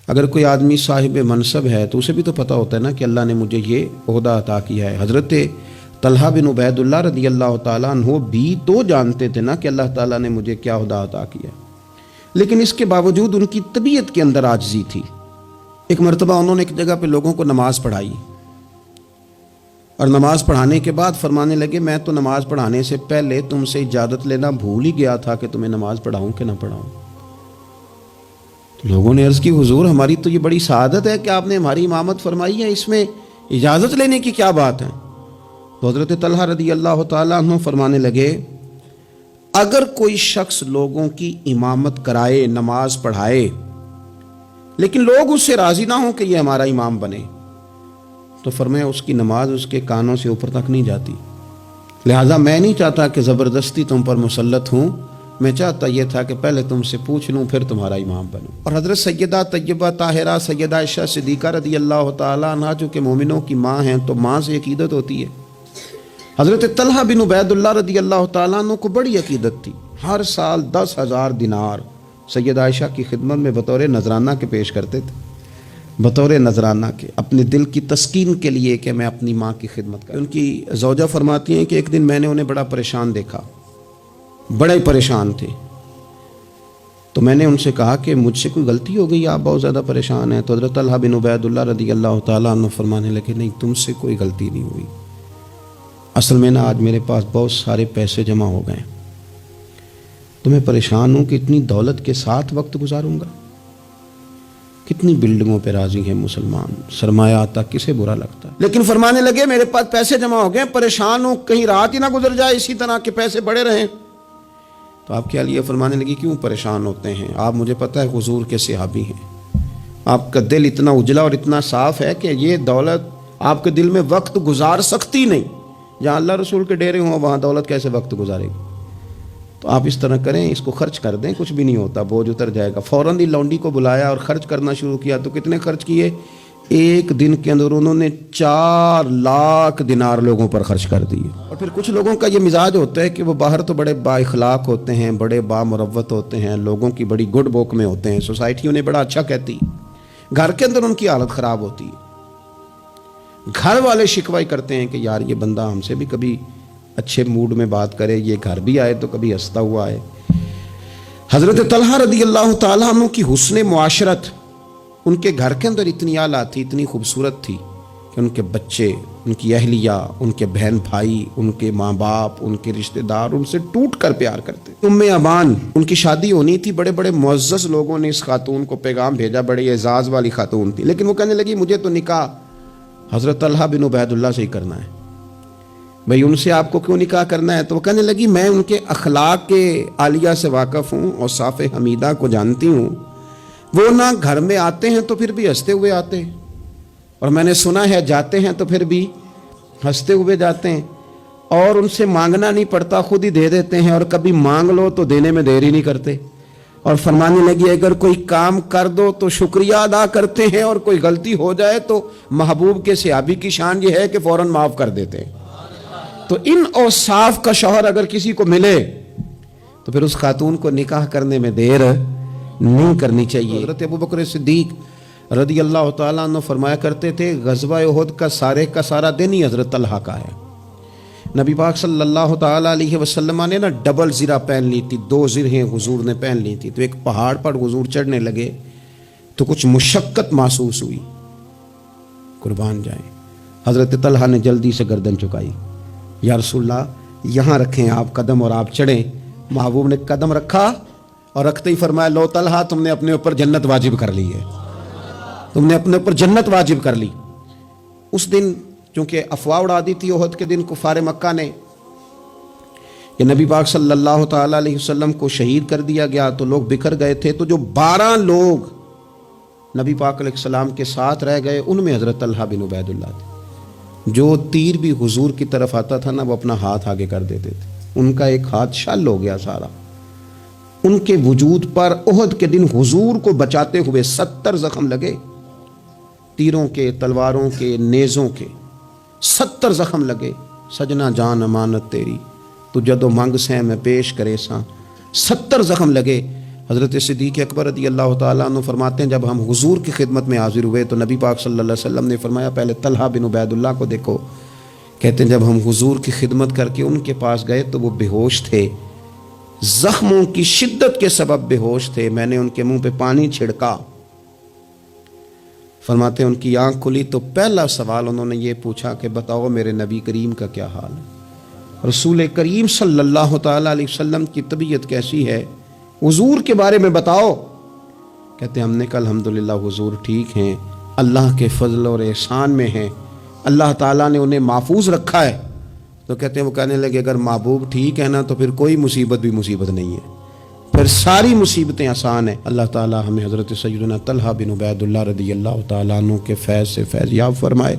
اگر کوئی آدمی صاحب منصب ہے تو اسے بھی تو پتہ ہوتا ہے نا کہ اللہ نے مجھے یہ عہدہ عطا کیا ہے۔ حضرت طلحہ بن عبید اللہ رضی اللہ تعالیٰ عنہ بھی تو جانتے تھے نا کہ اللہ تعالیٰ نے مجھے کیا عہدہ عطا کیا، لیکن اس کے باوجود ان کی طبیعت کے اندر عاجزی تھی۔ ایک مرتبہ انہوں نے ایک جگہ پہ لوگوں کو نماز پڑھائی، اور نماز پڑھانے کے بعد فرمانے لگے میں تو نماز پڑھانے سے پہلے تم سے اجازت لینا بھول ہی گیا تھا کہ تمہیں نماز پڑھاؤں کہ نہ پڑھاؤں۔ لوگوں نے عرض کی حضور ہماری تو یہ بڑی سعادت ہے کہ آپ نے ہماری امامت فرمائی ہے، اس میں اجازت لینے کی کیا بات ہے؟ تو حضرت طلحہ رضی اللہ تعالیٰ عنہ فرمانے لگے اگر کوئی شخص لوگوں کی امامت کرائے، نماز پڑھائے، لیکن لوگ اس سے راضی نہ ہوں کہ یہ ہمارا امام بنے، تو فرمایا اس کی نماز اس کے کانوں سے اوپر تک نہیں جاتی۔ لہٰذا میں نہیں چاہتا کہ زبردستی تم پر مسلط ہوں، میں چاہتا یہ تھا کہ پہلے تم سے پوچھ لوں پھر تمہارا امام بنوں۔ اور حضرت سیدہ طیبہ طاہرہ سیدہ عائشہ صدیقہ رضی اللہ تعالیٰ عنہا جو کہ مومنوں کی ماں ہیں تو ماں سے عقیدت ہوتی ہے۔ حضرت طلحہ بن عبید اللہ رضی اللہ تعالیٰ عنہ کو بڑی عقیدت تھی، ہر سال 10,000 دینار سیدہ عائشہ کی خدمت میں بطور نذرانہ کے پیش کرتے تھے، بطور نذرانہ کے، اپنے دل کی تسکین کے لیے کہ میں اپنی ماں کی خدمت کروں۔ ان کی زوجہ فرماتی ہیں کہ ایک دن میں نے انہیں بڑا پریشان دیکھا، بڑے پریشان تھے، تو میں نے ان سے کہا کہ مجھ سے کوئی غلطی ہو گئی، آپ بہت زیادہ پریشان ہیں؟ تو حضرت طلحہ بن عبید اللہ رضی اللہ تعالیٰ عنہ فرمانے لگے نہیں، تم سے کوئی غلطی نہیں ہوئی، اصل میں نا آج میرے پاس بہت سارے پیسے جمع ہو گئے، تو میں پریشان ہوں کہ اتنی دولت کے ساتھ وقت گزاروں گا۔ کتنی بلڈنگوں پہ راضی ہیں مسلمان، سرمایہ آتا کسے برا لگتا ہے، لیکن فرمانے لگے میرے پاس پیسے جمع ہو گئے، پریشان ہوں کہیں رات ہی نہ گزر جائے اسی طرح کے پیسے بڑے رہیں۔ تو آپ کیا لیے فرمانے لگی کیوں پریشان ہوتے ہیں، آپ مجھے پتہ ہے حضور کے صحابی ہیں، آپ کا دل اتنا اجلا اور اتنا صاف ہے کہ یہ دولت آپ کے دل میں وقت گزار سکتی نہیں، جہاں اللہ رسول کے ڈیرے ہوں وہاں دولت کیسے وقت گزارے گی؟ تو آپ اس طرح کریں، اس کو خرچ کر دیں، کچھ بھی نہیں ہوتا، بوجھ اتر جائے گا۔ فوراً ہی لونڈی کو بلایا اور خرچ کرنا شروع کیا، تو کتنے خرچ کیے؟ ایک دن کے اندر انہوں نے 4 لاکھ دینار لوگوں پر خرچ کر دیے۔ اور پھر کچھ لوگوں کا یہ مزاج ہوتا ہے کہ وہ باہر تو بڑے با اخلاق ہوتے ہیں، بڑے با مروت ہوتے ہیں، لوگوں کی بڑی گڈ بک میں ہوتے ہیں، سوسائٹی انہیں بڑا اچھا کہتی، گھر کے اندر ان کی حالت خراب ہوتی ہے، گھر والے شکوہ کرتے ہیں کہ یار یہ بندہ ہم سے بھی کبھی اچھے موڈ میں بات کرے، یہ گھر بھی آئے تو کبھی ہنستا ہوا آئے۔ حضرت طلحہ رضی اللہ تعالیٰ عنہ کی حسن معاشرت ان کے گھر کے اندر اتنی اعلیٰ تھی، اتنی خوبصورت تھی کہ ان کے بچے، ان کی اہلیہ، ان کے بہن بھائی، ان کے ماں باپ، ان کے رشتہ دار ان سے ٹوٹ کر پیار کرتے۔ ام امان ان کی شادی ہونی تھی، بڑے بڑے معزز لوگوں نے اس خاتون کو پیغام بھیجا، بڑی اعزاز والی خاتون تھی، لیکن وہ کہنے لگی مجھے تو نکاح حضرت طلحہ بن عبید اللہ سے ہی کرنا ہے۔ بھئی ان سے آپ کو کیوں نکاح کرنا ہے؟ تو وہ کہنے لگی میں ان کے اخلاق کے عالیہ سے واقف ہوں اور صاف حمیدہ کو جانتی ہوں، وہ نہ گھر میں آتے ہیں تو پھر بھی ہنستے ہوئے آتے ہیں، اور میں نے سنا ہے جاتے ہیں تو پھر بھی ہنستے ہوئے جاتے ہیں، اور ان سے مانگنا نہیں پڑتا، خود ہی دے دیتے ہیں، اور کبھی مانگ لو تو دینے میں دیر ہی نہیں کرتے۔ اور فرمانے لگی اگر کوئی کام کر دو تو شکریہ ادا کرتے ہیں، اور کوئی غلطی ہو جائے تو محبوب کے صحابی کی شان یہ ہے کہ فوراً معاف کر دیتے ہیں۔ تو ان اوصاف کا شوہر اگر کسی کو ملے تو پھر اس خاتون کو نکاح کرنے میں دیر نہیں کرنی چاہیے۔ حضرت ابوبکر صدیق رضی اللہ تعالیٰ عنہ فرمایا کرتے تھے غزوہ احد کا سارا دن ہی حضرت طلحہ کا ہے۔ نبی پاک صلی اللہ تعالیٰ علیہ وسلم نے نا ڈبل زرہ پہن لی تھی، 2 زرہیں حضور نے پہن لی تھی، تو ایک پہاڑ پر حضور چڑھنے لگے تو کچھ مشقت محسوس ہوئی، قربان جائیں، حضرت طلحہ نے جلدی سے گردن چکائی، یا رسول اللہ یہاں رکھیں آپ قدم اور آپ چڑھیں۔ محبوب نے قدم رکھا اور رکھتے ہی فرمایا لو طلحہ تم نے اپنے اوپر جنت واجب کر لی ہے، تم نے اپنے اوپر جنت واجب کر لی۔ اس دن چونکہ افواہ اڑا دی تھی احد کے دن کفار مکہ نے کہ نبی پاک صلی اللہ تعالیٰ علیہ وسلم کو شہید کر دیا گیا، تو لوگ بکھر گئے تھے، تو جو 12 لوگ نبی پاک علیہ السلام کے ساتھ رہ گئے ان میں حضرت طلحہ بن عبید اللہ تھے۔ جو تیر بھی حضور کی طرف آتا تھا نا وہ اپنا ہاتھ آگے کر دیتے تھے، ان کا ایک ہاتھ شل ہو گیا سارا۔ ان کے وجود پر احد کے دن حضور کو بچاتے ہوئے 70 زخم لگے، تیروں کے، تلواروں کے، نیزوں کے 70 زخم لگے۔ سجنا جان امانت تیری تو جدو منگ سے میں پیش کرے ساں، 70 زخم لگے۔ حضرت صدیق اکبر رضی اللہ تعالیٰ عنہ فرماتے ہیں جب ہم حضور کی خدمت میں حاضر ہوئے تو نبی پاک صلی اللہ علیہ وسلم نے فرمایا پہلے طلحہ بن عبید اللہ کو دیکھو. کہتے ہیں جب ہم حضور کی خدمت کر کے ان کے پاس گئے تو وہ بے ہوش تھے، زخموں کی شدت کے سبب بے ہوش تھے. میں نے ان کے منہ پہ پانی چھڑکا. فرماتے ہیں ان کی آنکھ کھلی تو پہلا سوال انہوں نے یہ پوچھا کہ بتاؤ میرے نبی کریم کا کیا حال ہے. رسول کریم صلی اللہ تعالیٰ علیہ وسلم کی طبیعت کیسی ہے، حضور کے بارے میں بتاؤ. کہتے ہیں ہم نے کہا الحمدللہ حضور ٹھیک ہیں، اللہ کے فضل اور احسان میں ہیں، اللہ تعالیٰ نے انہیں محفوظ رکھا ہے. تو کہتے ہیں وہ کہنے لگے اگر محبوب ٹھیک ہے نا تو پھر کوئی مصیبت بھی مصیبت نہیں ہے، پھر ساری مصیبتیں آسان ہیں. اللہ تعالیٰ ہمیں حضرت سیدنا طلحہ بن عبید اللہ رضی اللہ تعالیٰ عنہ کے فیض سے فیض یاب فرمائے.